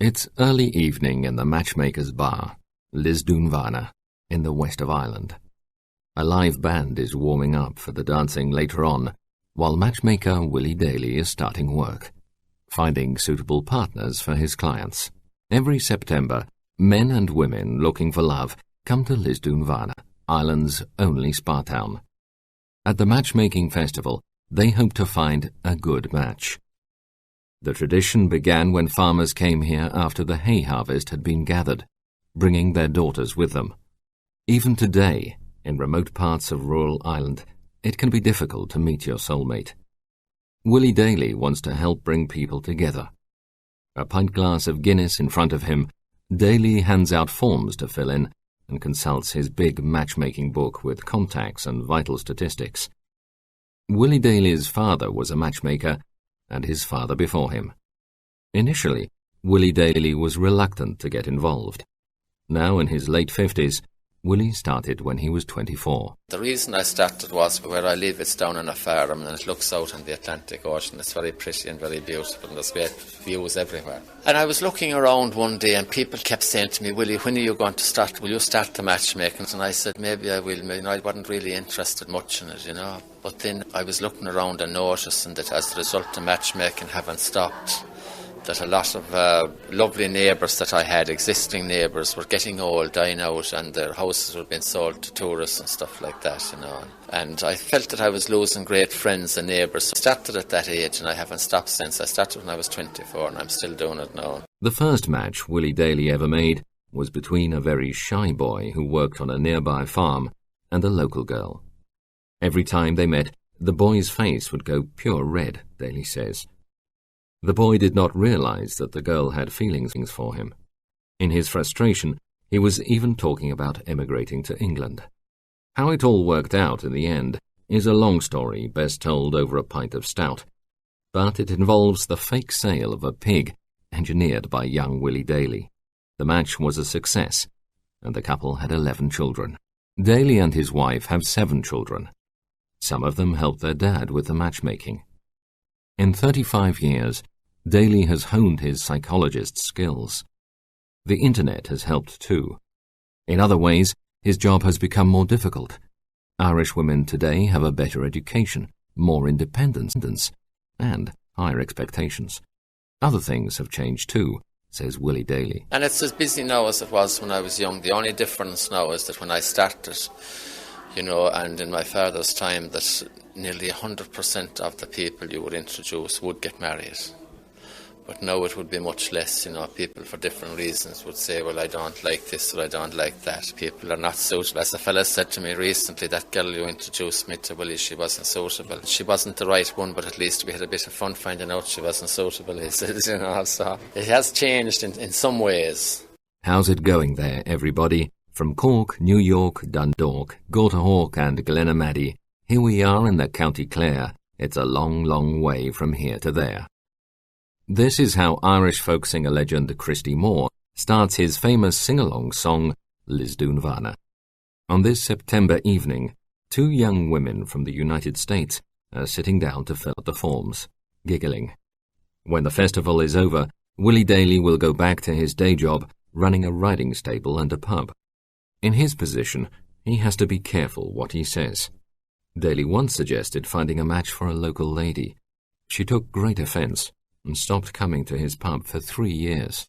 It's early evening in the matchmaker's bar, Lisdoonvarna, in the west of Ireland. A live band is warming up for the dancing later on, while matchmaker Willie Daly is starting work, finding suitable partners for his clients. Every September, men and women looking for love come to Lisdoonvarna, Ireland's only spa town. At the matchmaking festival, they hope to find a good match. The tradition began when farmers came here after the hay harvest had been gathered, bringing their daughters with them. Even today, in remote parts of rural Ireland, it can be difficult to meet your soulmate. Willie Daly wants to help bring people together. A pint glass of Guinness in front of him, Daly hands out forms to fill in and consults his big matchmaking book with contacts and vital statistics. Willie Daly's father was a matchmaker, and his father before him. Initially, Willie Daly was reluctant to get involved. Now in his late 50s, Willie started when he was 24. The reason I started was where I live, it's down on a farm and it looks out on the Atlantic Ocean. It's very pretty and very beautiful and there's great views everywhere. And I was looking around one day and people kept saying to me, Willie, when are you going to start? Will you start the matchmaking? And I said, maybe I will. I wasn't really interested much in it, But then I was looking around and noticing that as a result of matchmaking having stopped, that a lot of lovely neighbours that I had, existing neighbours, were getting old, dying out, and their houses were being sold to tourists and stuff like that, And I felt that I was losing great friends and neighbours. So I started at that age, and I haven't stopped since. I started when I was 24, and I'm still doing it now. The first match Willie Daly ever made was between a very shy boy who worked on a nearby farm and a local girl. Every time they met, the boy's face would go pure red, Daly says. The boy did not realize that the girl had feelings for him. In his frustration, he was even talking about emigrating to England. How it all worked out in the end is a long story best told over a pint of stout, but it involves the fake sale of a pig engineered by young Willie Daly. The match was a success, and the couple had 11 children. Daly and his wife have 7 children. Some of them helped their dad with the matchmaking. In 35 years, Daly has honed his psychologist's skills. The internet has helped too. In other ways, his job has become more difficult. Irish women today have a better education, more independence, and higher expectations. Other things have changed too, says Willie Daly. And it's as busy now as it was when I was young. The only difference now is that when I started, and in my father's time, that nearly 100% of the people you would introduce would get married. But now it would be much less, people for different reasons would say, well, I don't like this or I don't like that. People are not suitable. As a fella said to me recently, that girl you introduced me to, Willie, she wasn't suitable. She wasn't the right one, but at least we had a bit of fun finding out she wasn't suitable, he said, so it has changed in some ways. How's it going there, everybody? From Cork, New York, Dundalk, Gortahawk and Glenamaddy, here we are in the County Clare. It's a long, long way from here to there. This is how Irish folk singer legend Christy Moore starts his famous sing-along song, Lisdoonvarna. On this September evening, 2 young women from the United States are sitting down to fill out the forms, giggling. When the festival is over, Willie Daly will go back to his day job, running a riding stable and a pub. In his position, he has to be careful what he says. Daly once suggested finding a match for a local lady. She took great offence and stopped coming to his pub for 3 years.